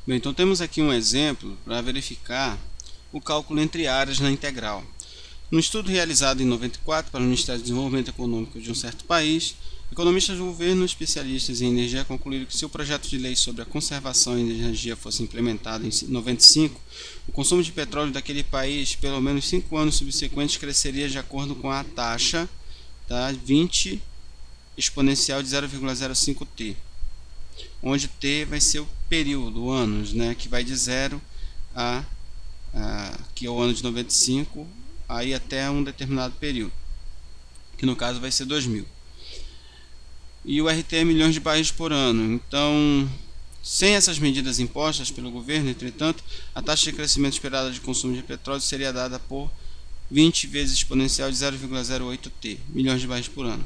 Bem, então temos aqui um exemplo para verificar o cálculo entre áreas na integral. No estudo realizado em 94 para o Ministério do Desenvolvimento Econômico de um certo país, economistas do governo especialistas em energia concluíram que se o projeto de lei sobre a conservação de energia fosse implementado em 95, o consumo de petróleo daquele país, pelo menos 5 anos subsequentes, cresceria de acordo com a taxa 20 exponencial de 0,05 t, onde t vai ser o período, anos, que vai de 0 que é o ano de 95, aí até um determinado período, que no caso vai ser 2000. E o RT é milhões de barris por ano. Então, sem essas medidas impostas pelo governo, entretanto, a taxa de crescimento esperada de consumo de petróleo seria dada por 20 vezes exponencial de 0,08 t, milhões de barris por ano.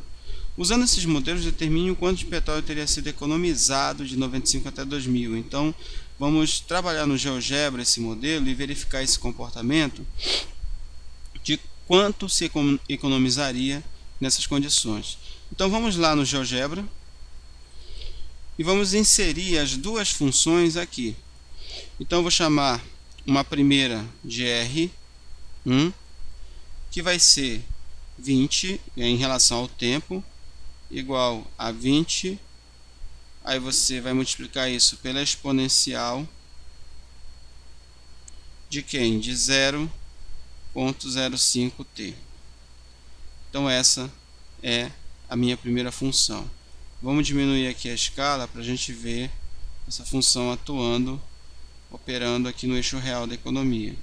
Usando esses modelos, determine o quanto de petróleo teria sido economizado de 95 até 2000. Então, vamos trabalhar no GeoGebra esse modelo e verificar esse comportamento de quanto se economizaria nessas condições. Então, vamos lá no GeoGebra e vamos inserir as duas funções aqui. Então, vou chamar uma primeira de R1, que vai ser 20 em relação ao tempo, igual a 20, aí você vai multiplicar isso pela exponencial de quem? De 0,05 t. Então essa é a minha primeira função. Vamos diminuir aqui a escala para a gente ver essa função atuando, operando aqui no eixo real da economia.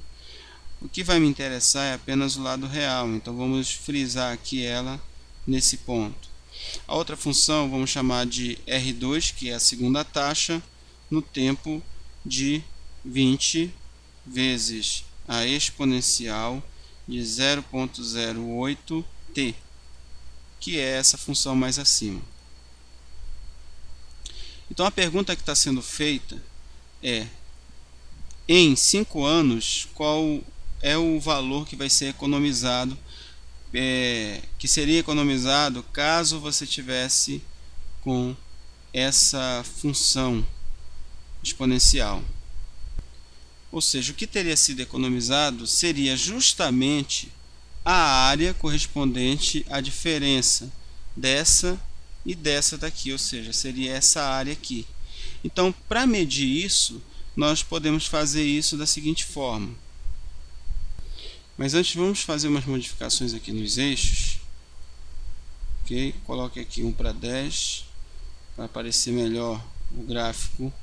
O que vai me interessar é apenas o lado real, então vamos frisar aqui ela nesse ponto. A outra função vamos chamar de R2, que é a segunda taxa, no tempo de 20 vezes a exponencial de 0,08 t, que é essa função mais acima. Então a pergunta que está sendo feita é: em 5 anos, qual é o valor que vai ser economizado, que seria economizado caso você tivesse com essa função exponencial? Ou seja, o que teria sido economizado seria justamente a área correspondente à diferença dessa e dessa daqui, ou seja, seria essa área aqui. Então, para medir isso, nós podemos fazer isso da seguinte forma. Mas antes vamos fazer umas modificações aqui nos eixos. Ok? Coloque aqui 1 para 10 para aparecer melhor o gráfico.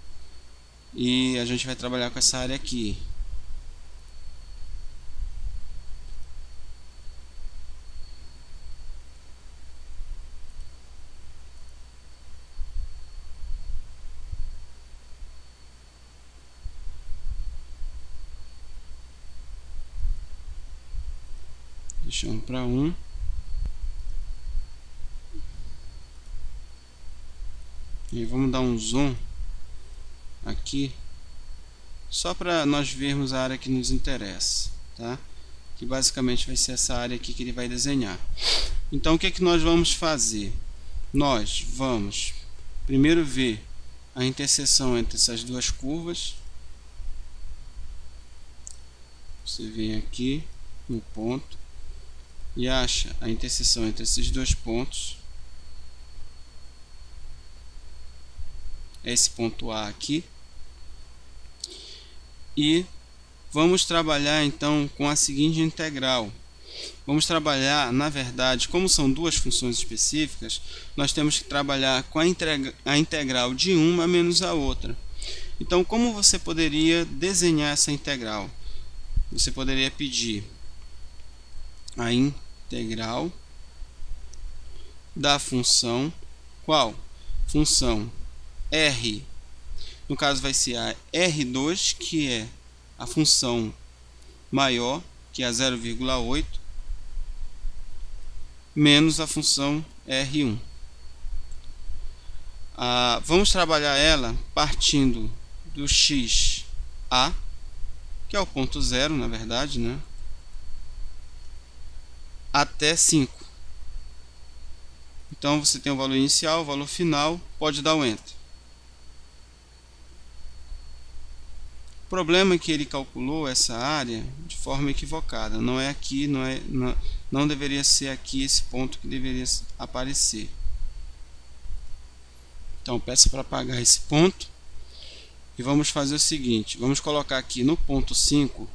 E a gente vai trabalhar com essa área aqui. Deixando para 1. E vamos dar um zoom aqui, só para nós vermos a área que nos interessa, tá? Que basicamente vai ser essa área aqui que ele vai desenhar. Então, o que é que nós vamos fazer? Nós vamos primeiro ver a interseção entre essas duas curvas. Você vem aqui no ponto e acha a interseção entre esses dois pontos. Esse ponto A aqui. E vamos trabalhar então com a seguinte integral. Vamos trabalhar, na verdade, como são duas funções específicas, nós temos que trabalhar com a integral de uma menos a outra. Então, como você poderia desenhar essa integral? Você poderia pedir a integral da função, qual? Função R, no caso vai ser a R2, que é a função maior, que é a 0,8, menos a função R1. Vamos trabalhar ela partindo do x A, que é o ponto 0, na verdade, até 5. Então você tem o valor inicial, o valor final, pode dar o Enter. problema é que ele calculou essa área de forma equivocada. Não é aqui, não deveria ser aqui esse ponto que deveria aparecer. Então peça para apagar esse ponto e vamos fazer o seguinte: vamos colocar aqui no ponto 5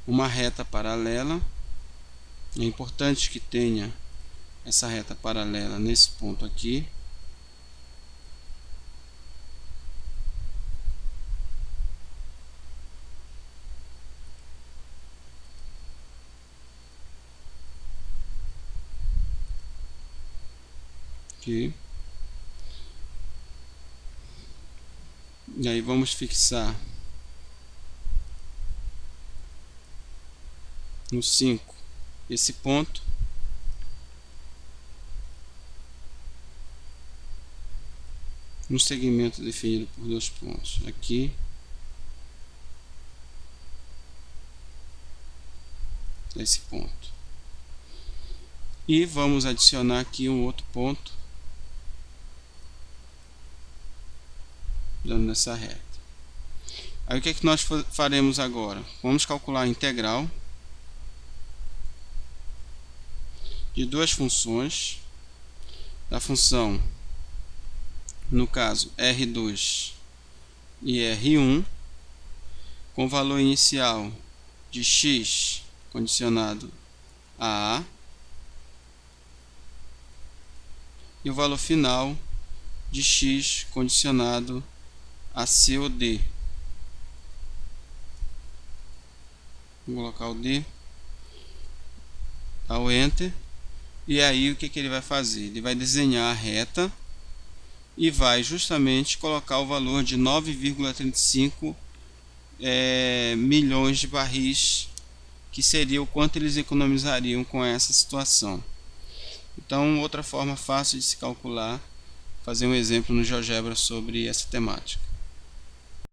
uma reta paralela. É importante que tenha essa reta paralela nesse ponto aqui. Aqui. E aí vamos fixar no 5 esse ponto. No segmento definido por 2 pontos aqui, esse ponto, e vamos adicionar aqui um outro ponto dando nessa reta. Aí o que é que nós faremos agora? Vamos calcular a integral de duas funções, da função, no caso R2 e R1, com valor inicial de x condicionado a A e o valor final de x condicionado a C ou D. Vou colocar o D, dá o Enter, e aí o que ele vai fazer? Ele vai desenhar a reta e vai justamente colocar o valor de 9,35 milhões de barris, que seria o quanto eles economizariam com essa situação. Então, outra forma fácil de se calcular, fazer um exemplo no GeoGebra sobre essa temática.